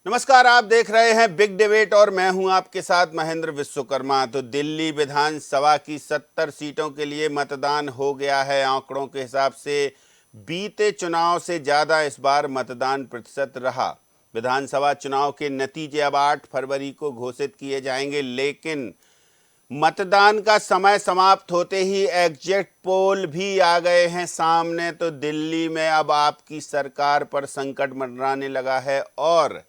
नमस्कार, आप देख रहे हैं बिग डिबेट और मैं हूं आपके साथ महेंद्र विश्वकर्मा। तो दिल्ली विधानसभा की 70 सीटों के लिए मतदान हो गया है। आंकड़ों के हिसाब से बीते चुनाव से ज्यादा इस बार मतदान प्रतिशत रहा। विधानसभा चुनाव के नतीजे अब 8 फरवरी को घोषित किए जाएंगे, लेकिन मतदान का समय समाप्त होते ही एग्जिट पोल भी आ गए हैं सामने। तो दिल्ली में अब आपकी सरकार पर संकट मंडराने लगा है और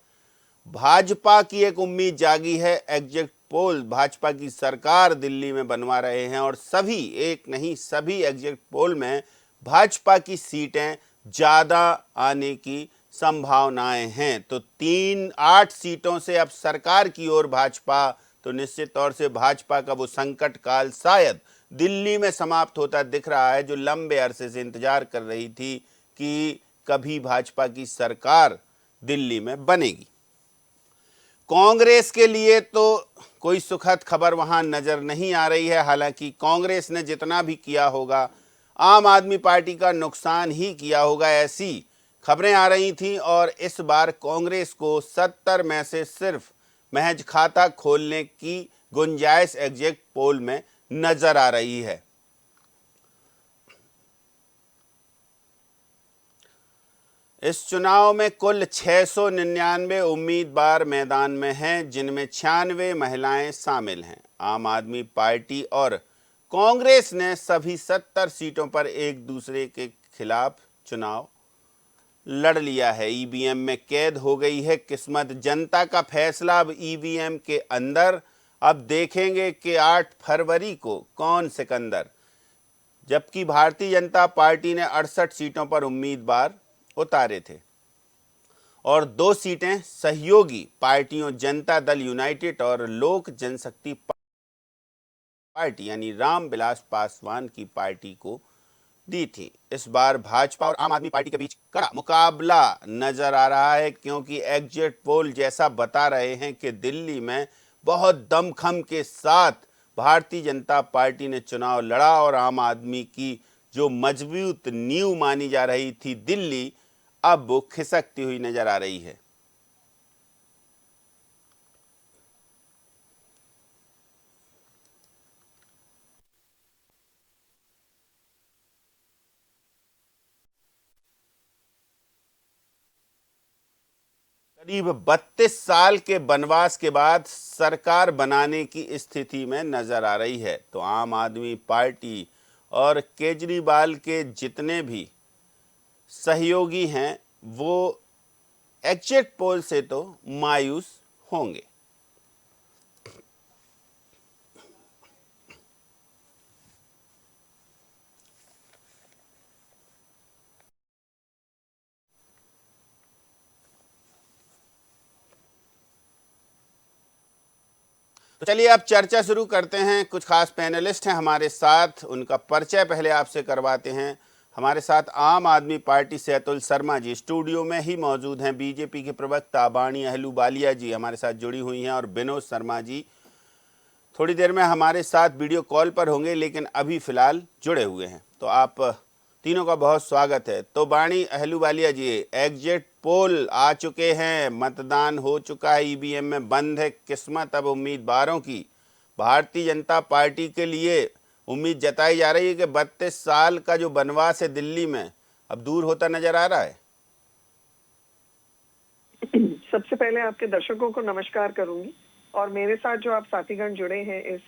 भाजपा की एक उम्मीद जागी है। एग्जिट पोल भाजपा की सरकार दिल्ली में बनवा रहे हैं और सभी, एक नहीं सभी एग्जिट पोल में भाजपा की सीटें ज्यादा आने की संभावनाएं हैं। तो 8 सीटों से अब सरकार की ओर भाजपा, तो निश्चित तौर से भाजपा का वो संकट काल शायद दिल्ली में समाप्त होता दिख रहा है, जो लंबे अरसे से इंतजार कर रही थी कि कभी भाजपा की सरकार दिल्ली में बनेगी। कांग्रेस के लिए तो कोई सुखद खबर वहां नजर नहीं आ रही है। हालांकि कांग्रेस ने जितना भी किया होगा, आम आदमी पार्टी का नुकसान ही किया होगा, ऐसी खबरें आ रही थीं। और इस बार कांग्रेस को 70 में से सिर्फ महज खाता खोलने की गुंजाइश एग्जिट पोल में नजर आ रही है। इस चुनाव में कुल 699 उम्मीदवार मैदान में हैं, जिनमें 96 महिलाएं शामिल हैं। आम आदमी पार्टी और कांग्रेस ने सभी 70 सीटों पर एक दूसरे के खिलाफ चुनाव लड़ लिया है। ईवीएम में कैद हो गई है किस्मत। जनता का फैसला अब ईवीएम के अंदर। अब देखेंगे कि 8 फरवरी को कौन सिकंदर। जबकि भारतीय जनता पार्टी ने 68 सीटों पर उम्मीदवार उतारे थे और 2 सीटें सहयोगी पार्टियों जनता दल यूनाइटेड और लोक जनशक्ति पार्टी यानी रामविलास पासवान की पार्टी को दी थी। इस बार भाजपा और आम आदमी पार्टी के बीच कड़ा मुकाबला नजर आ रहा है, क्योंकि एग्जिट पोल जैसा बता रहे हैं कि दिल्ली में बहुत दमखम के साथ भारतीय जनता पार्टी ने चुनाव लड़ा और आम आदमी की जो मजबूत नींव मानी जा रही थी दिल्ली, अब वो खिसकती हुई नजर आ रही है। करीब 32 साल के वनवास के बाद सरकार बनाने की स्थिति में नजर आ रही है। तो आम आदमी पार्टी और केजरीवाल के जितने भी सहयोगी हैं, वो एग्जिट पोल से तो मायूस होंगे। तो चलिए अब चर्चा शुरू करते हैं। कुछ खास पैनलिस्ट हैं हमारे साथ, उनका परिचय पहले आपसे करवाते हैं। हमारे साथ आम आदमी पार्टी से अतुल शर्मा जी स्टूडियो में ही मौजूद हैं। बीजेपी के प्रवक्ता बाणी अहलूवालिया जी हमारे साथ जुड़ी हुई हैं और विनोद शर्मा जी थोड़ी देर में हमारे साथ वीडियो कॉल पर होंगे, लेकिन अभी फिलहाल जुड़े हुए हैं। तो आप तीनों का बहुत स्वागत है। तो बाणी अहलूवालिया जी, एग्जिट पोल आ चुके हैं, मतदान हो चुका है, ईवीएम में बंद है किस्मत अब उम्मीदवारों की। भारतीय जनता पार्टी के लिए उम्मीद जताई जा रही है कि 32 साल का जो वनवास है दिल्ली में अब दूर होता नजर आ रहा है। सबसे पहले आपके दर्शकों को नमस्कार करूंगी और मेरे साथ जो आप साथीगण जुड़े हैं इस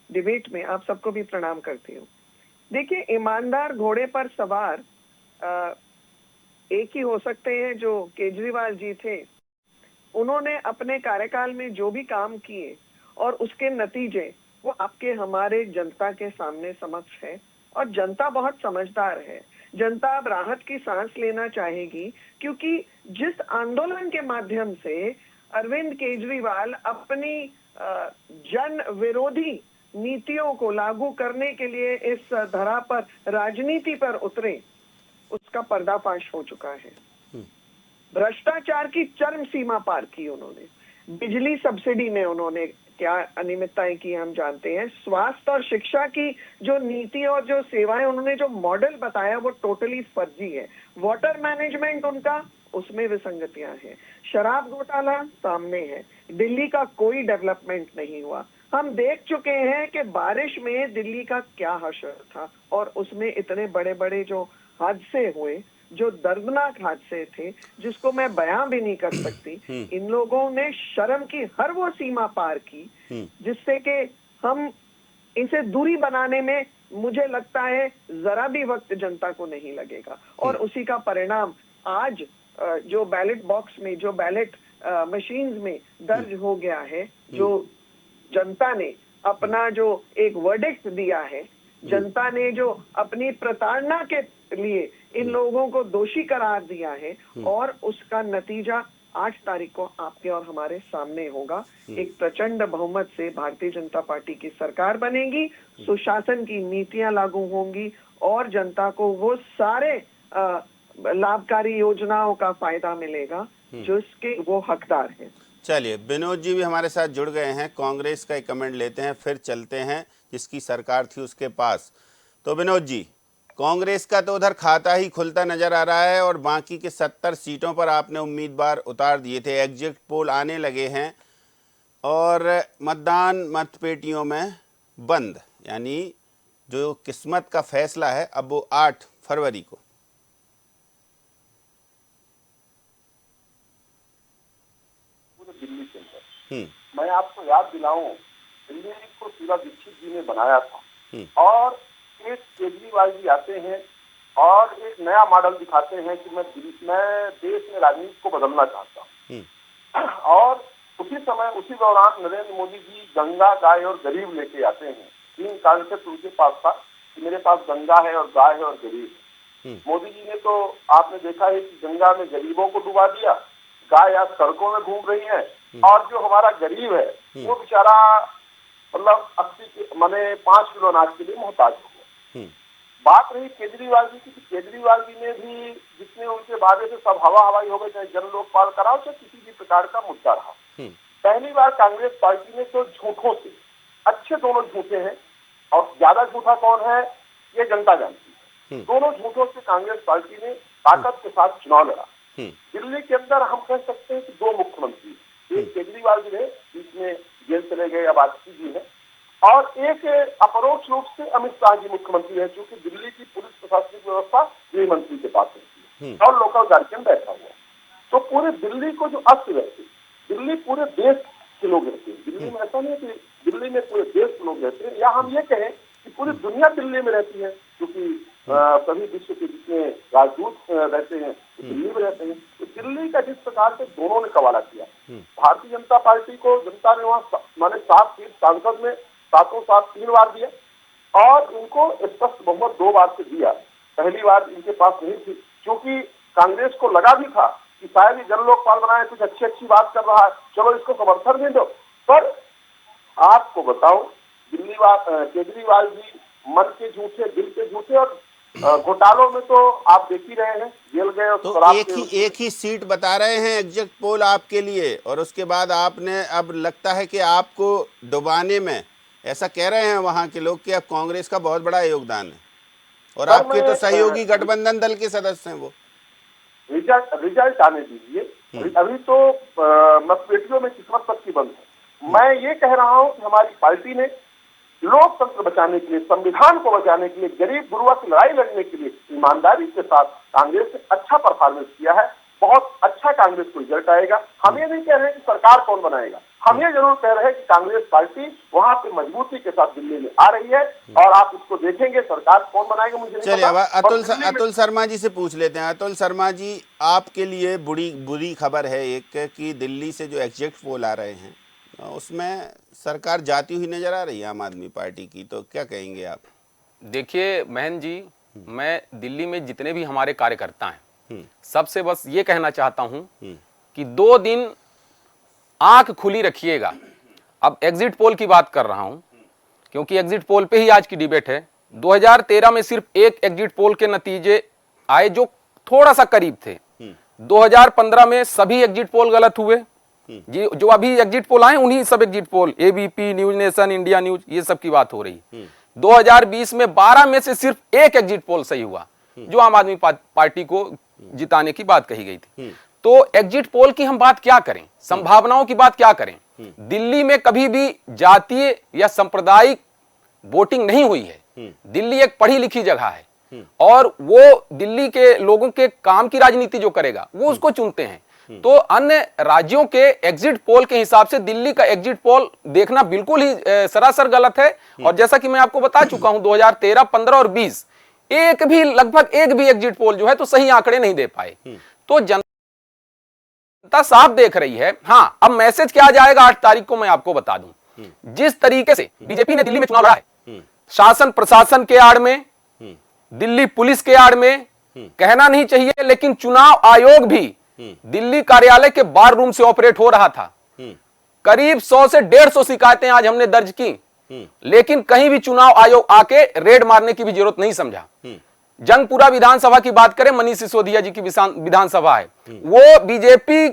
डिबेट में, आप सबको भी प्रणाम करती हूँ। देखिए, ईमानदार घोड़े पर सवार एक ही हो सकते हैं जो केजरीवाल जी थे। उन्होंने अपने कार्यकाल में जो भी काम किए और उसके नतीजे वो आपके हमारे जनता के सामने समक्ष है और जनता बहुत समझदार है। जनता अब राहत की सांस लेना चाहेगी, क्योंकि जिस आंदोलन के माध्यम से अरविंद केजरीवाल अपनी जन विरोधी नीतियों को लागू करने के लिए इस धरा पर राजनीति पर उतरे, उसका पर्दाफाश हो चुका है। भ्रष्टाचार की चरम सीमा पार की उन्होंने। बिजली सब्सिडी में उन्होंने क्या अनियमितताएं की हम जानते हैं। स्वास्थ्य और शिक्षा की जो नीति और जो सेवाएं उन्होंने जो मॉडल बताया वो टोटली फर्जी है। वाटर मैनेजमेंट उनका उसमें विसंगतियां हैं। शराब घोटाला सामने है, दिल्ली का कोई डेवलपमेंट नहीं हुआ। हम देख चुके हैं कि बारिश में दिल्ली का क्या हश्र था और उसमें इतने बड़े बड़े जो हादसे हुए, जो दर्दनाक हादसे थे, जिसको मैं बयां भी नहीं कर सकती। इन लोगों ने शर्म की हर वो सीमा पार की जिससे कि हम इनसे दूरी बनाने में, मुझे लगता है, जरा भी वक्त जनता को नहीं लगेगा। और उसी का परिणाम आज जो बैलेट बॉक्स में, जो बैलेट मशीन्स में दर्ज हो गया है, जो जनता ने अपना जो एक वर्डिक्ट दिया है, जनता ने जो अपनी प्रताड़ना के लिए इन लोगों को दोषी करार दिया है, और उसका नतीजा 8 तारीख को आपके और हमारे सामने होगा। एक प्रचंड बहुमत से भारतीय जनता पार्टी की सरकार बनेगी, सुशासन की नीतियां लागू होंगी और जनता को वो सारे लाभकारी योजनाओं का फायदा मिलेगा जिसके वो हकदार हैं। चलिए, विनोद जी भी हमारे साथ जुड़ गए हैं। कांग्रेस का एक कमेंट लेते हैं, फिर चलते हैं जिसकी सरकार थी उसके पास। तो विनोद जी, कांग्रेस का तो उधर खाता ही खुलता नजर आ रहा है और बाकी के 70 सीटों पर आपने उम्मीदवार उतार दिए थे। एग्जिट पोल आने लगे हैं और मतदान मतपेटियों में बंद, यानी जो किस्मत का फैसला है अब वो 8 फरवरी को। दिल्ली के अंदर मैं आपको याद दिलाऊं, दिल्ली को शीला दीक्षित जी ने बनाया था और एक केजरीवाल जी आते हैं और एक नया मॉडल दिखाते हैं कि मैं देश में राजनीति को बदलना चाहता हूँ। और उसी समय, उसी दौरान नरेंद्र मोदी जी गंगा, गाय और गरीब लेके आते हैं। 3 कॉन्सेप्ट उनके पास था कि मेरे पास गंगा है और गाय है और गरीब है। मोदी जी ने तो आपने देखा है कि गंगा में गरीबों को डुबा दिया, गाय आज सड़कों में घूम रही है, और जो हमारा गरीब है वो बेचारा मतलब 5 किलो अनाज के लिए मोहताज हो गया। बात रही केजरीवाल जी की, केजरीवाल जी ने भी जितने उनके वादे थे सब हवा हवाई हो गए, चाहे जन लोकपाल कराओ, चाहे किसी भी प्रकार का मुद्दा रहा। पहली बार कांग्रेस पार्टी ने तो झूठों से, अच्छे दोनों झूठे हैं और ज्यादा झूठा कौन है ये जनता जानती है, दोनों झूठों से कांग्रेस पार्टी ने ताकत के साथ चुनाव लड़ा। दिल्ली के अंदर हम कह सकते हैं कि 2 मुख्यमंत्री, एक केजरीवाल जी है, बीच में जेल चले गए, अब आदित्य जी है, और एक अपरोक्ष रूप से अमित शाह जी मुख्यमंत्री है, क्योंकि दिल्ली की पुलिस प्रशासनिक व्यवस्था गृह मंत्री के पास रहती है और लोकल गार्जियन बैठा हुआ है। तो पूरे दिल्ली को जो अस्त रहती है, दिल्ली पूरे देश के लोग रहते हैं। दिल्ली में ऐसा नहीं है कि दिल्ली में पूरे देश के लोग रहते हैं, या हम ये कहें कि पूरी दुनिया दिल्ली में रहती है, क्योंकि सभी विश्व के जितने राजदूत रहते हैं दिल्ली में रहते हैं। तो दिल्ली का जिस प्रकार से दोनों ने कवाला किया, भारतीय जनता पार्टी को जनता ने वहाँ 7 सीट सांसद में 7 3 बार दिया और इनको स्पष्ट बहुमत 2 बार से दिया। पहली बार इनके पास नहीं थी, क्योंकि कांग्रेस को लगा भी था कि शायद जन लोकपाल बनाए, कुछ अच्छी बात कर रहा है, चलो इसको समर्थन दे दो। पर आपको बताऊं, केजरीवाल जी मन के झूठे, दिल के झूठे, और घोटालों में तो आप देख ही रहे हैं, जेल गए। तो एक ही सीट बता रहे हैं एग्जिट पोल आपके लिए, और उसके बाद आपने, अब लगता है कि आपको डुबाने में, ऐसा कह रहे हैं वहां के लोग कि अब कांग्रेस का बहुत बड़ा योगदान है, और आपके तो सहयोगी गठबंधन दल के सदस्य हैं। वो रिजल्ट आने दीजिए, अभी तो मतपेटियों में किस्मत तक की बंद है। मैं ये कह रहा हूँ कि हमारी पार्टी ने लोकतंत्र बचाने के लिए, संविधान को बचाने के लिए, गरीब गुरुआ की लड़ाई लड़ने के लिए ईमानदारी के साथ कांग्रेस ने अच्छा परफॉर्मेंस किया है। बहुत अच्छा कांग्रेस को रिजल्ट आएगा। हम ये नहीं कह रहे कि सरकार कौन बनाएगा, हम ये जरूर कह रहे हैं कि कांग्रेस पार्टी वहां पे मजबूती के साथ दिल्ली में आ रही है, और आप उसको देखेंगे सरकार कौन बनाएगा मुझे नहीं पता। चलिए, अब अतुल शर्मा जी से पूछ लेते हैं। अतुल शर्मा जी, आपके लिए बुरी खबर है एक कि दिल्ली से जो एग्जिट पोल आ रहे हैं उसमें सरकार जाती हुई नजर आ रही है आम आदमी पार्टी की, तो क्या कहेंगे आप? देखिए महन जी, मैं दिल्ली में जितने भी हमारे कार्यकर्ता हैं सबसे बस ये कहना चाहता हूं कि 2 दिन आंख खुली रखिएगा। अब एग्जिट पोल की बात कर रहा हूं क्योंकि एग्जिट पोल पे ही आज की डिबेट है। 2013 में सिर्फ एक एग्जिट पोल के नतीजे आए जो थोड़ा सा करीब थे। 2015 में सभी एग्जिट पोल गलत हुए। जी, जो अभी एग्जिट पोल आए उन्हीं सब exit poll, ABP, news nation, India news, ये सब की बात हो रही। 2020 में 12 में से सिर्फ एक एग्जिट पोल सही हुआ जो आम आदमी पार्टी को जिताने की बात कही गई थी। तो एग्जिट पोल की हम बात क्या करें, संभावनाओं की बात क्या करें। दिल्ली में कभी भी जातीय या सांप्रदायिक वोटिंग नहीं हुई है। दिल्ली एक पढ़ी लिखी जगह है और वो दिल्ली के लोगों के काम की राजनीति जो करेगा वो उसको चुनते हैं। तो अन्य राज्यों के एग्जिट पोल के हिसाब से दिल्ली का एग्जिट पोल देखना बिल्कुल ही सरासर गलत है। और जैसा कि मैं आपको बता चुका हूं 2013, 15 और 20 लगभग एक भी एग्जिट पोल जो है तो सही आंकड़े नहीं दे पाए। तो जनता साफ देख रही है। हां, अब मैसेज क्या जाएगा 8 तारीख को मैं आपको बता दूं। जिस तरीके से बीजेपी ने दिल्ली में चुनाव लड़ा है, शासन प्रशासन के आड़ में, दिल्ली पुलिस के आड़ में, कहना नहीं चाहिए लेकिन चुनाव आयोग भी दिल्ली कार्यालय के बार रूम से ऑपरेट हो रहा था। करीब 100 से 150 शिकायतें आज हमने दर्ज की, लेकिन कहीं भी चुनाव आयोग आके रेड मारने की भी जरूरत नहीं समझा। जंगपुरा विधानसभा की बात करें, मनीष सिसोदिया जी की विधानसभा है, वो बीजेपी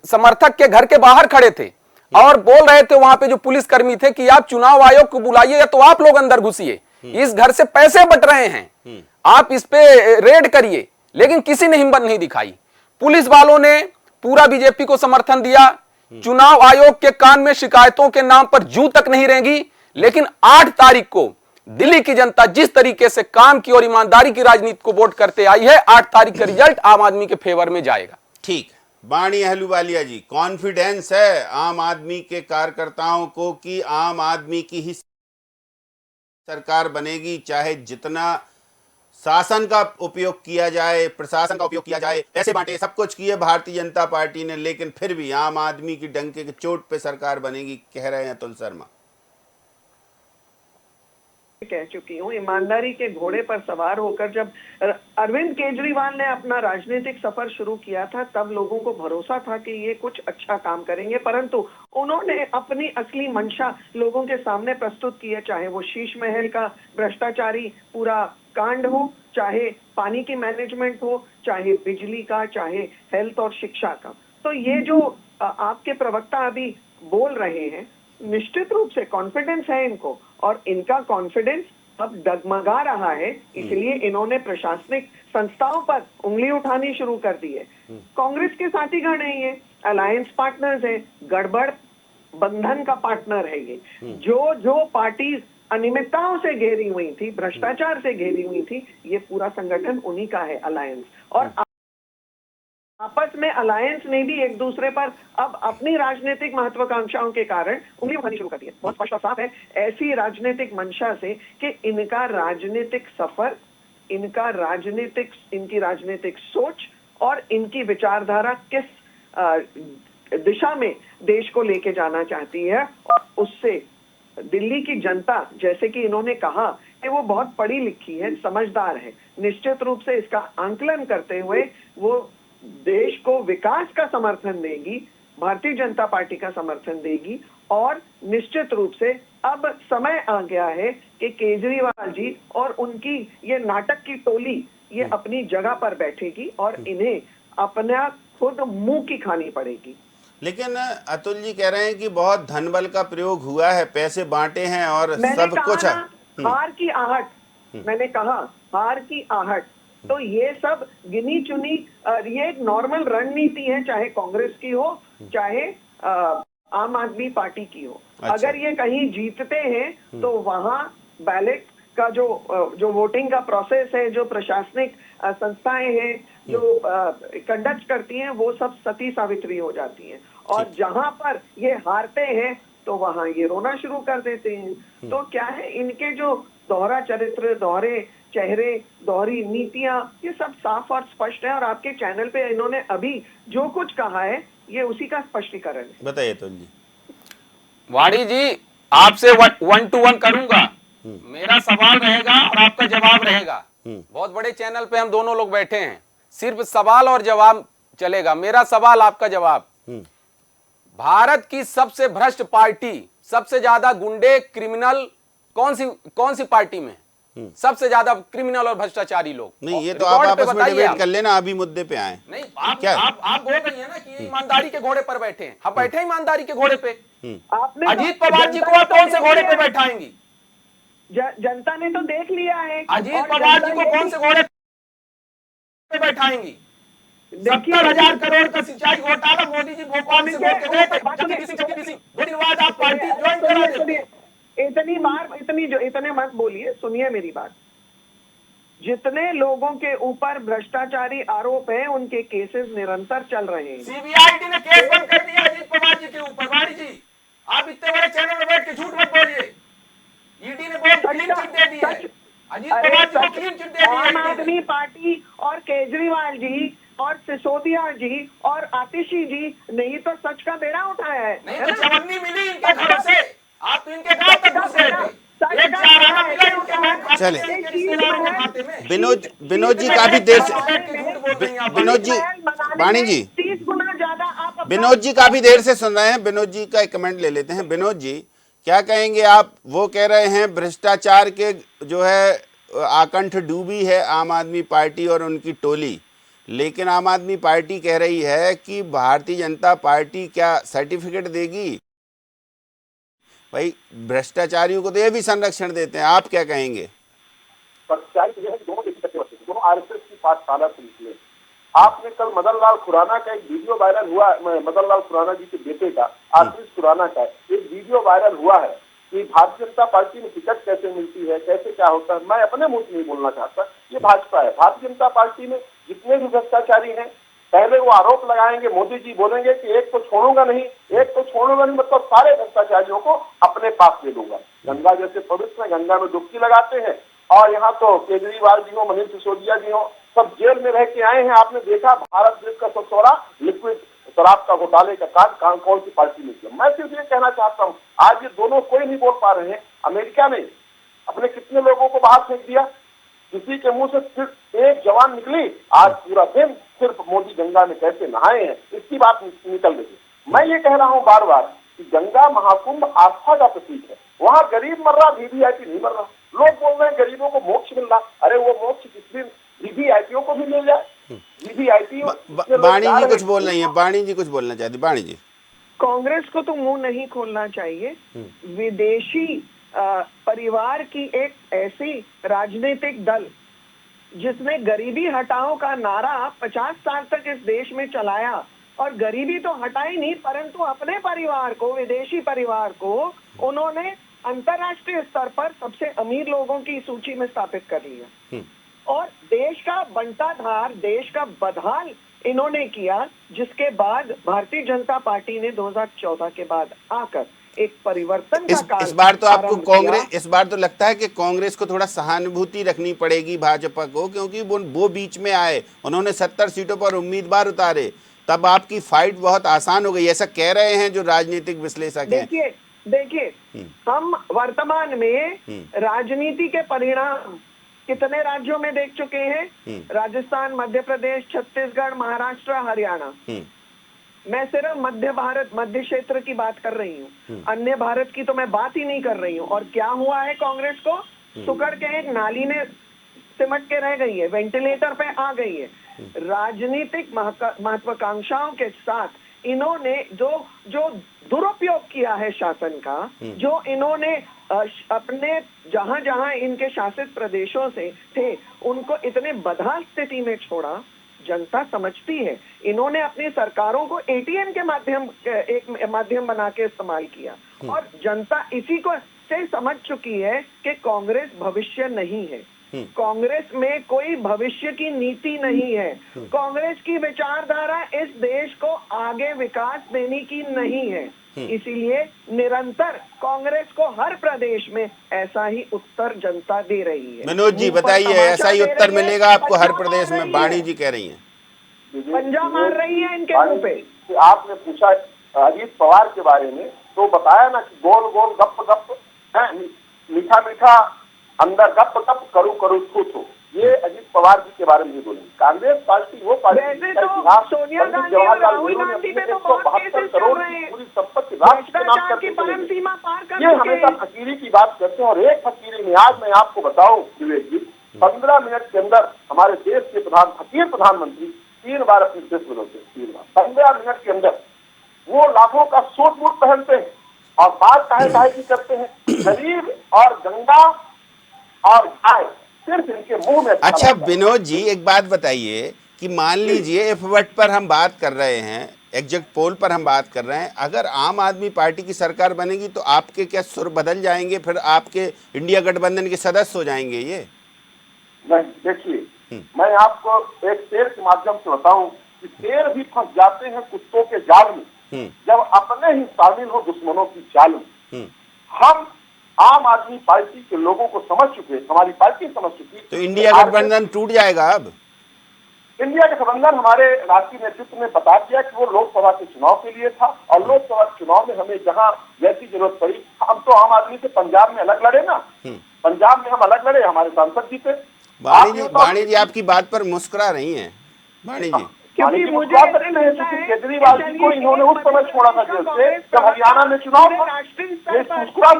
समर्थक के घर के बाहर खड़े थे और बोल रहे थे वहां पे जो पुलिसकर्मी थे कि आप चुनाव आयोग को बुलाइए या तो आप लोग अंदर घुसिए, इस घर से पैसे बट रहे हैं, आप इस पे रेड करिए। लेकिन किसी ने हिम्मत नहीं दिखाई। पुलिस वालों ने पूरा बीजेपी को समर्थन दिया। चुनाव आयोग के कान में शिकायतों के नाम पर जूं तक नहीं रहेंगी। लेकिन 8 तारीख को दिल्ली की जनता जिस तरीके से काम की और ईमानदारी की राजनीति को वोट करते आई है, 8 तारीख का रिजल्ट आम आदमी के फेवर में जाएगा। ठीक। बाणी अहलूवालिया जी, कॉन्फिडेंस है आम आदमी के कार्यकर्ताओं को कि आम आदमी की ही सरकार बनेगी, चाहे जितना शासन का उपयोग किया जाए, प्रशासन का उपयोग किया जाए, पैसे बांटे, सब कुछ किए भारतीय जनता पार्टी ने, लेकिन फिर भी आम आदमी की डंके की चोट पे सरकार बनेगी, कह रहे हैं अतुल शर्मा। कह चुकी हूँ, ईमानदारी के घोड़े पर सवार होकर जब अरविंद केजरीवाल ने अपना राजनीतिक सफर शुरू किया था तब लोगों को भरोसा था कि ये कुछ अच्छा काम करेंगे, परंतु उन्होंने अपनी असली मंशा लोगों के सामने प्रस्तुत की है। चाहे वो शीश महल का भ्रष्टाचारी पूरा कांड हो, चाहे पानी की मैनेजमेंट हो, चाहे बिजली का, चाहे हेल्थ और शिक्षा का। तो ये जो आपके प्रवक्ता अभी बोल रहे हैं, निश्चित रूप से कॉन्फिडेंस है इनको और इनका कॉन्फिडेंस अब डगमगा रहा है, इसलिए इन्होंने प्रशासनिक संस्थाओं पर उंगली उठानी शुरू कर दी है। कांग्रेस के साथीगण है, ये अलायंस पार्टनर्स है, गड़बड़ बंधन का पार्टनर है ये। जो पार्टीज अनियमितताओं से घेरी हुई थी, भ्रष्टाचार से घेरी हुई थी, ये पूरा संगठन उन्हीं का है, अलायंस। और आपस में अलायंस ने भी एक दूसरे पर अब अपनी राजनीतिक महत्वाकांक्षाओं के कारण उंगली उठानी शुरू कर दी है। बहुत स्पष्ट और साफ है, ऐसी राजनीतिक मंशा से कि इनका राजनीतिक सफर, इनकी राजनीतिक सोच और इनकी विचारधारा किस दिशा में देश को लेके जाना चाहती है, और उससे दिल्ली की जनता, जैसे कि इन्होंने कहा कि वो बहुत पढ़ी लिखी है, समझदार है, निश्चित रूप से इसका आंकलन करते हुए वो देश को विकास का समर्थन देगी, भारतीय जनता पार्टी का समर्थन देगी। और निश्चित रूप से अब समय आ गया है कि केजरीवाल जी और उनकी ये नाटक की टोली ये अपनी जगह पर बैठेगी और इन्हें अपना खुद मुंह की खानी पड़ेगी। लेकिन अतुल जी कह रहे हैं कि बहुत धन बल का प्रयोग हुआ है, पैसे बांटे हैं और सब कुछ है। हार की आहट, मैंने कहा हार की आहट, तो ये सब गिनी चुनी, ये एक नॉर्मल रणनीति है, चाहे कांग्रेस की हो चाहे आम आदमी पार्टी की हो। अच्छा। अगर ये कहीं जीतते हैं तो वहां बैलेट का जो वोटिंग का प्रोसेस है, जो प्रशासनिक संस्थाएं हैं जो कंडक्ट करती हैं, वो सब सती सावित्री हो जाती हैं। और जहां पर ये हारते हैं तो वहां ये रोना शुरू कर देते हैं। तो क्या है, इनके जो दोहरा चरित्र, दोहरे चेहरे, दोहरी नीतियां, ये सब साफ और स्पष्ट है। और आपके चैनल पे इन्होंने अभी जो कुछ कहा है ये उसी का स्पष्टीकरण है। बताइए अतुल जी। वाणी जी, आपसे 1-to-1 करूंगा, मेरा सवाल रहेगा और आपका जवाब रहेगा। बहुत बड़े चैनल पे हम दोनों लोग बैठे हैं, सिर्फ सवाल और जवाब चलेगा। मेरा सवाल, आपका जवाब। भारत की सबसे भ्रष्ट पार्टी, सबसे ज्यादा गुंडे, क्रिमिनल कौन सी पार्टी में? सबसे ज्यादा क्रिमिनल और भ्रष्टाचारी लोग। नहीं, ये तो आप आपस में डिबेट कर लेना, अभी मुद्दे पे आए। नहीं, आप बोल रही हैं ना कि ईमानदारी के घोड़े पर बैठे हैं। हम बैठे ईमानदारी के घोड़े पे। अजीत पवार जी को आप कौन से घोड़े पे बैठाएंगी? जनता ने तो देख लिया है। अजीत पवार जी को कौन से घोड़े पे बैठाएंगी? देखिए 70,000 करोड़ का सिंचाई घोटाला मोदी जी भोपाल से बोल के गए थे, जल्दी 2 दिन बाद आप पार्टी ज्वाइन करा देते। सुनिए, इतनी बार इतने मत बोलिए, सुनिए मेरी बात। जितने लोगों के ऊपर भ्रष्टाचारी आरोप है उनके केसेस निरंतर चल रहे हैं। सीबीआईडी ने केस बंद कर दिया अजीत पवार जी के ऊपर। वाणी जी, आप इतने बड़े चैनल में बैठ के झूठ मत बोलिए। ईडी ने बहुत क्लीन चिट दे दी है, अजीत पवार जी को क्लीन चिट दे दी है। आम आदमी पार्टी और केजरीवाल जी और सिसोदिया जी और आतिशी जी ने ही तो सच का बेड़ा उठाया है। नहीं तो चवन्नी मिली इनके घरों से, आप तो इनके गांव तक घुस गए थे। एक चाराना मिला इनके बैंक खाते चले। में, इनके रिश्तेदारों के खाते में। विनोद जी काफी देर से, विनोद जी, वाणी जी, 30 गुना ज्यादा आप विनोद जी काफी देर से सुन रहे हैं। विनोद जी का एक कमेंट ले लेते हैं। विनोद जी, क्या कहेंगे आप? वो कह रहे हैं भ्रष्टाचार के जो है आकंठ डूबी है आम आदमी पार्टी और उनकी टोली, लेकिन आम आदमी पार्टी कह रही है कि भारतीय जनता पार्टी क्या सर्टिफिकेट देगी? भाई भ्रष्टाचारियों को तो ये भी संरक्षण देते हैं, आप क्या कहेंगे? सच्चाई तो यह है कि दोनों देखिए बच्चे दोनों आरएसएस की पाठशाला से निकले। आपने कल मदन लाल खुराना का एक वीडियो वायरल हुआ, मदन लाल खुराना जी के बेटे का, आशीष खुराना का एक वीडियो वायरल हुआ है कि भारतीय जनता पार्टी में टिकट कैसे मिलती है, कैसे क्या होता है। मैं अपने मुंह से नहीं बोलना चाहता, ये भाजपा है। भारतीय जनता पार्टी में जितने भी भ्रष्टाचारी हैं, पहले वो आरोप लगाएंगे, मोदी जी बोलेंगे कि एक तो छोड़ूंगा नहीं, मतलब सारे भ्रष्टाचारियों को अपने पास ले लूंगा। गंगा जैसे पवित्र गंगा में डुबकी लगाते हैं, और यहाँ तो केजरीवाल जी हो, मनीष सिसोदिया जी हो, सब जेल में रह के आए हैं। आपने देखा भारत देश का सबसे बड़ा लिक्विड शराब का घोटाले का कांड कौन सी पार्टी में किया। मैं सिर्फ ये कहना चाहता हूँ, आज ये दोनों कोई नहीं बोल पा रहे हैं। अमेरिका ने अपने कितने लोगों को बाहर फेंक दिया, किसी के मुंह से सिर्फ एक जवान निकली, आज पूरा दिन सिर्फ मोदी गंगा में कैसे नहाए हैं इसकी बात निकल रही है। मैं ये कह रहा हूँ बार बार कि गंगा महाकुंभ आस्था का प्रतीक है। वहाँ गरीब मर रहा, वीवीआईपी नहीं मर रहा। लोग बोल रहे हैं गरीबों को मोक्ष मिल रहा, अरे वो मोक्ष किस दिन वीवीआईपीओ को भी मिल जाए। वीवीआईपी वाणी जी कुछ बोल रही है, वाणी जी कुछ बोलना चाहती। वाणी जी, कांग्रेस को तो मुंह नहीं खोलना चाहिए। विदेशी परिवार की एक ऐसी राजनीतिक दल जिसने गरीबी हटाओ का नारा 50 साल तक इस देश में चलाया, और गरीबी तो हटाई नहीं परंतु अपने परिवार को, विदेशी परिवार को उन्होंने अंतर्राष्ट्रीय स्तर पर सबसे अमीर लोगों की सूची में स्थापित कर लिया, और देश का बंटाधार, देश का बदहाल इन्होंने किया, जिसके बाद भारतीय जनता पार्टी ने 2014 के बाद आकर एक परिवर्तन का इस बार तो आपको कांग्रेस, इस बार तो लगता है कि कांग्रेस को थोड़ा सहानुभूति रखनी पड़ेगी भाजपा को, क्योंकि वो बीच में आए, उन्होंने 70 सीटों पर उम्मीदवार उतारे, तब आपकी फाइट बहुत आसान हो गई, ऐसा कह रहे हैं जो राजनीतिक विश्लेषक हैं। देखिए हम वर्तमान में राजनीति के परिणाम कितने राज्यों में देख चुके हैं, राजस्थान, मध्य प्रदेश, छत्तीसगढ़, महाराष्ट्र, हरियाणा। मैं सिर्फ मध्य क्षेत्र की बात कर रही हूँ, अन्य भारत की तो मैं बात ही नहीं कर रही हूँ। और क्या हुआ है, कांग्रेस को सुकड़ के एक नाली में सिमट के रह गई है, वेंटिलेटर पे आ गई है। राजनीतिक महत्वाकांक्षाओं के साथ इन्होंने जो दुरुपयोग किया है शासन का, जो इन्होंने अपने जहां जहां इनके शासित प्रदेशों से थे उनको इतने बदहाल स्थिति में छोड़ा, जनता समझती है। इन्होंने अपनी सरकारों को एटीएम के माध्यम बना के इस्तेमाल किया, और जनता इसी को से समझ चुकी है कि कांग्रेस भविष्य नहीं है, कांग्रेस में कोई भविष्य की नीति नहीं है, कांग्रेस की विचारधारा इस देश को आगे विकास देने की नहीं है। इसीलिए निरंतर कांग्रेस को हर प्रदेश में ऐसा ही उत्तर जनता दे रही है। मनोज जी बताइए, ऐसा ही उत्तर मिलेगा आपको हर प्रदेश में? वाणी जी कह रही हैं पंजा मार रही है इनके मुंह पे। आपने पूछा अजीत पवार के बारे में, तो बताया ना कि गोल गोल गप गप, मीठा मीठा अंदर गप गप, करू करू थू थू। ये अजीत पवार जी के बारे में ही बोलेंगे। कांग्रेस पार्टी वो पार्टी वैसे तो सोनिया गांधी और राहुल गांधी पे तो बहुत केसेस चल रहे हैं, पूरी संपत्ति राष्ट्र के नाम भ्रष्टाचार की परम सीमा पार कर ये हमेशा फकीरी की बात करते हैं। और एक फकीरी में आज मैं आपको बताऊं विवेक जी, 15 मिनट के अंदर हमारे देश के फकीर प्रधानमंत्री 3 बार अपने देश बदलते हैं, 3 बार 15 मिनट के अंदर। वो लाखों का सूट बूट पहनते हैं और बात काहे की करते हैं। गरीब और गंगा और गाय सिर्फ इनके मुंह में। अच्छा विनोद जी, एक बात बताइए कि मान लीजिए एफवट पर हम बात कर रहे हैं, एग्जिट पोल पर हम बात कर रहे हैं, अगर आम आदमी पार्टी की सरकार बनेगी तो आपके क्या सुर बदल जाएंगे, फिर आपके इंडिया गठबंधन के सदस्य हो जाएंगे ये? नहीं, देखिए मैं आपको एक शेर के माध्यम से बताऊं कि शेर भी फंस जाते हैं कुत्तों के जाल में जब अपने ही शामिल हो दुश्मनों की चाल में। हम आम आदमी पार्टी के लोगों को समझ चुके, हमारी पार्टी समझ चुकी। तो इंडिया गठबंधन टूट जाएगा अब? इंडिया गठबंधन हमारे राष्ट्रीय नेतृत्व ने बता दिया कि वो लोकसभा के चुनाव के लिए था, और लोकसभा के चुनाव में हमें जहां जैसी जरूरत पड़ी, हम तो आम आदमी से पंजाब में अलग लड़े ना, पंजाब में हम अलग लड़े, हमारे सांसद जीते। वाणी जी आपकी बात पर मुस्कुरा रही हैं, वाणी जी। क्योंकि मुझे केजरीवाल जी को इन्होंने उस समय छोड़ा था जेल से जब हरियाणा में चुनाव कर रहा है, इसे संज्ञान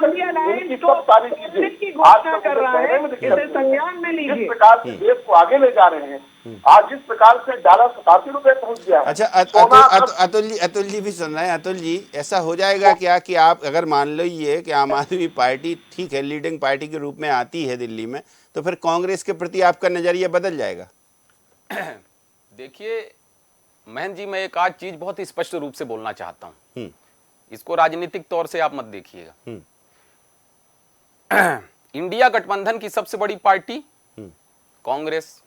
में लीजिए। जिस प्रकार से देश को आगे ले जा रहे हैं, आज जिस प्रकार से डॉलर 87 रुपए पहुंच गया। अच्छा, अतुल जी भी सुन रहे हैं। अतुल जी, ऐसा हो जाएगा क्या कि आप अगर मान लो ये कि आम आदमी पार्टी ठीक है लीडिंग पार्टी के रूप में आती है दिल्ली में, तो फिर कांग्रेस के प्रति आपका नजरिया बदल जाएगा? देखिए महन जी, मैं एक आज चीज बहुत ही स्पष्ट रूप से बोलना चाहता हूं, इसको राजनीतिक तौर से आप मत देखिएगा। इंडिया गठबंधन की सबसे बड़ी पार्टी कांग्रेस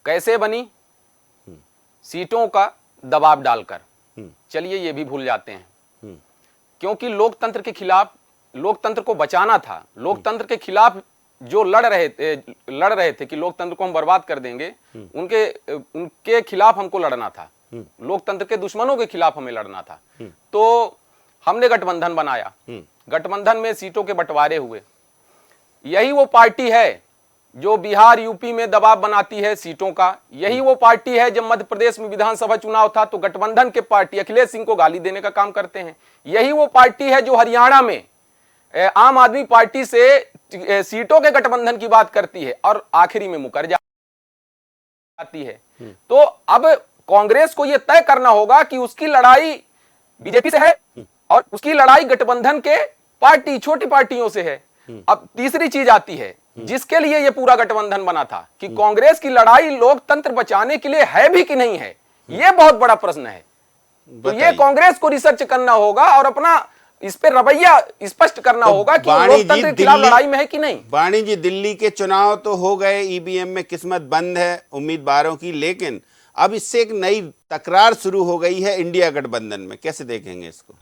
कैसे बनी? सीटों का दबाव डालकर। चलिए ये भी भूल जाते हैं, क्योंकि लोकतंत्र के खिलाफ, लोकतंत्र को बचाना था, लोकतंत्र के खिलाफ जो लड़ रहे थे कि लोकतंत्र को हम बर्बाद कर देंगे, उनके खिलाफ हमको लड़ना था, लोकतंत्र के दुश्मनों के खिलाफ हमें लड़ना था। तो हमने गठबंधन बनाया, गठबंधन में सीटों के बंटवारे हुए। यही वो पार्टी है जो बिहार यूपी में दबाव बनाती है सीटों का। यही वो पार्टी है जब मध्य प्रदेश में विधानसभा चुनाव था तो गठबंधन के पार्टी अखिलेश सिंह को गाली देने का काम करते हैं। यही वो पार्टी है जो हरियाणा में आम आदमी पार्टी से सीटों के गठबंधन की बात करती है और आखिरी में मुकर जाती है। तो अब कांग्रेस को यह तय करना होगा कि उसकी लड़ाई बीजेपी से है और उसकी लड़ाई गठबंधन के पार्टी छोटी पार्टियों से है। अब तीसरी चीज आती है जिसके लिए यह पूरा गठबंधन बना था कि कांग्रेस की लड़ाई लोकतंत्र बचाने के लिए है भी कि नहीं है, यह बहुत बड़ा प्रश्न है। तो ये कांग्रेस को रिसर्च करना होगा और अपना इस पे रवैया स्पष्ट करना होगा कि लोकतंत्र के खिलाफ लड़ाई में है कि नहीं। वाणी जी, दिल्ली के चुनाव तो हो गए, ईवीएम में किस्मत बंद है उम्मीदवारों की, लेकिन अब इससे एक नई तकरार शुरू हो गई है इंडिया गठबंधन में, कैसे देखेंगे इसको?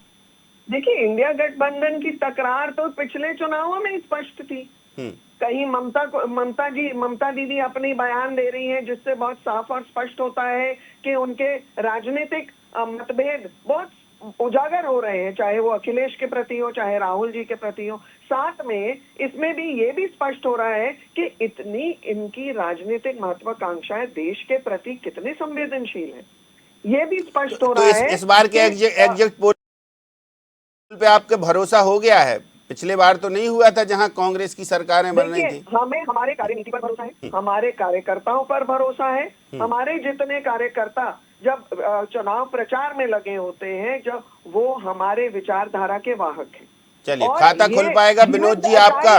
देखिए, इंडिया गठबंधन की तकरार तो पिछले चुनावों में स्पष्ट थी। कहीं ममता दीदी अपनी बयान दे रही हैं जिससे बहुत साफ और स्पष्ट होता है कि उनके राजनीतिक मतभेद बहुत उजागर हो रहे हैं, चाहे वो अखिलेश के प्रति हो चाहे राहुल जी के प्रति हो। साथ में इसमें भी ये भी स्पष्ट हो रहा है कि इतनी इनकी राजनीतिक महत्वाकांक्षाएं देश के प्रति कितने संवेदनशील हैं, ये भी स्पष्ट हो रहा है। इस बार के एग्जिट पोल पे आपके भरोसा हो गया है? पिछले बार तो नहीं हुआ था जहां कांग्रेस की सरकारें बन रही थी। हमें हमारे कार्यनीति पर भरोसा है, हमारे कार्यकर्ताओं पर भरोसा है। हमारे जितने कार्यकर्ता जब चुनाव प्रचार में लगे होते हैं, जब वो हमारे विचारधारा के वाहक हैं। चलिए, खाता खुल पाएगा विनोद जी आपका?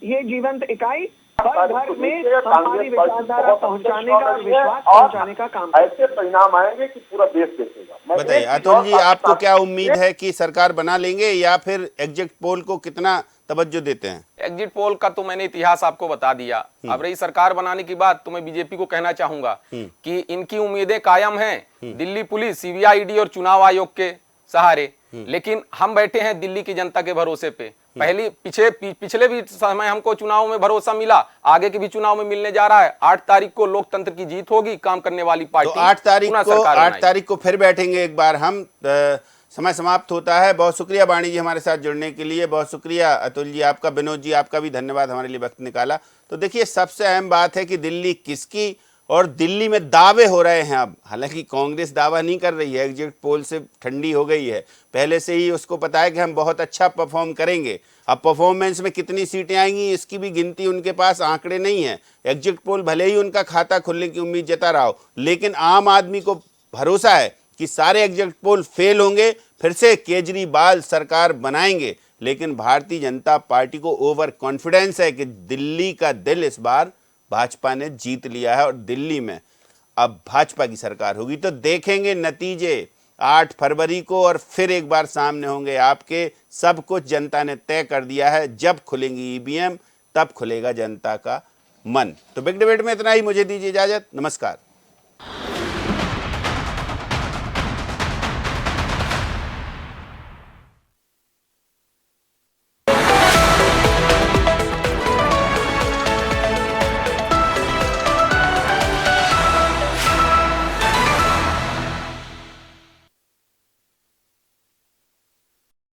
ये जीवंत इकाई हर घर में हमारी विचारधारा पहुंचाने का, विश्वास पहुंचाने का काम। ऐसे परिणाम आएंगे कि पूरा देश देखेगा। बताइए अतुल जी, आपको क्या उम्मीद है कि सरकार बना लेंगे या फिर एग्जिट पोल को कितना तवज्जो देते हैं? एग्जिट पोल का तो मैंने इतिहास आपको बता दिया। अब रही सरकार बनाने की बात, तो मैं बीजेपी को कहना चाहूंगा कि इनकी उम्मीदें कायम हैं दिल्ली पुलिस, सीबीआई, ईडी और चुनाव आयोग के सहारे, लेकिन हम बैठे हैं दिल्ली की जनता के भरोसे पे। पिछले भी समय हमको चुनाव में भरोसा मिला, आगे के भी चुनाव में मिलने जा रहा है। 8 तारीख को लोकतंत्र की जीत होगी, काम करने वाली पार्टी। तो 8 तारीख को फिर बैठेंगे एक बार हम। समय समाप्त होता है। बहुत शुक्रिया वाणी जी हमारे साथ जुड़ने के लिए, बहुत शुक्रिया अतुल जी आपका, विनोद जी आपका भी धन्यवाद हमारे लिए वक्त निकाला। तो देखिए, सबसे अहम बात है कि दिल्ली किसकी, और दिल्ली में दावे हो रहे हैं अब। हालांकि कांग्रेस दावा नहीं कर रही है, एग्जिट पोल से ठंडी हो गई है, पहले से ही उसको पता है कि हम बहुत अच्छा परफॉर्म करेंगे। अब परफॉर्मेंस में कितनी सीटें आएंगी इसकी भी गिनती उनके पास आंकड़े नहीं है। एग्जिट पोल भले ही उनका खाता खुलने की उम्मीद जता रहा हो, लेकिन आम आदमी को भरोसा है कि सारे एग्जिट पोल फेल होंगे, फिर से केजरीवाल सरकार बनाएंगे। लेकिन भारतीय जनता पार्टी को ओवर कॉन्फिडेंस है कि दिल्ली का दिल इस बार भाजपा ने जीत लिया है और दिल्ली में अब भाजपा की सरकार होगी। तो देखेंगे नतीजे 8 फरवरी को और फिर एक बार सामने होंगे आपके। सब कुछ जनता ने तय कर दिया है, जब खुलेंगी ईवीएम तब खुलेगा जनता का मन। तो बिग डिबेट में इतना ही, मुझे दीजिए इजाजत, नमस्कार।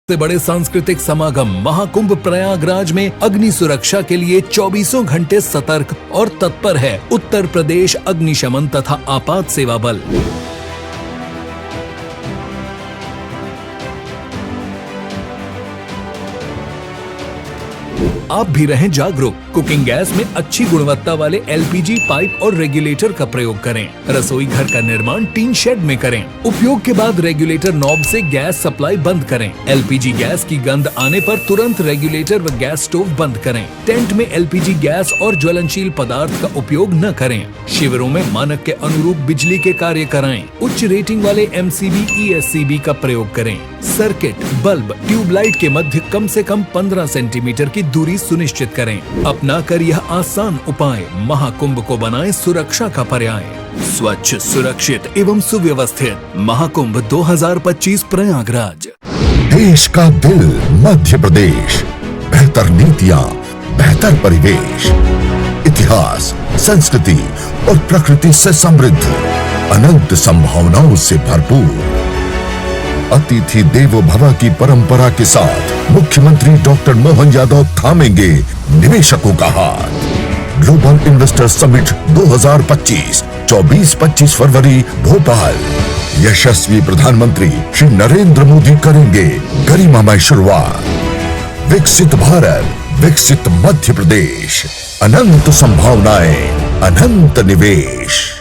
से बड़े सांस्कृतिक समागम महाकुंभ प्रयागराज में अग्नि सुरक्षा के लिए 24 घंटे सतर्क और तत्पर है उत्तर प्रदेश अग्निशमन तथा आपात सेवा बल। आप भी रहें जागरूक। कुकिंग गैस में अच्छी गुणवत्ता वाले एलपीजी पाइप और रेगुलेटर का प्रयोग करें। रसोई घर का निर्माण टीन शेड में करें। उपयोग के बाद रेगुलेटर नॉब से गैस सप्लाई बंद करें। एलपीजी गैस की गंध आने पर तुरंत रेगुलेटर व गैस स्टोव बंद करें। टेंट में एलपीजी गैस और ज्वलनशील पदार्थ का उपयोग न करें। शिविरों में मानक के अनुरूप बिजली के कार्य कराएं। उच्च रेटिंग वाले MCB ESCB का प्रयोग करें। सर्किट, बल्ब, ट्यूबलाइट के मध्य कम से कम 15 सेंटीमीटर की दूरी सुनिश्चित करें। अपना कर यह आसान उपाय महाकुंभ को बनाए सुरक्षा का पर्याय। स्वच्छ, सुरक्षित एवं सुव्यवस्थित महाकुंभ 2025 प्रयागराज। देश का दिल मध्य प्रदेश, बेहतर नीतियाँ, बेहतर परिवेश, इतिहास, संस्कृति और प्रकृति से समृद्ध, अनंत संभावनाओं से भरपूर। अतिथि देवो भव की परंपरा के साथ मुख्यमंत्री डॉक्टर मोहन यादव थामेंगे निवेशकों का हाथ। ग्लोबल इन्वेस्टर समिट 2025 24-25 फरवरी भोपाल। यशस्वी प्रधानमंत्री श्री नरेंद्र मोदी करेंगे गरिमामय शुरुआत। विकसित भारत, विकसित मध्य प्रदेश, अनंत संभावनाएं, अनंत निवेश।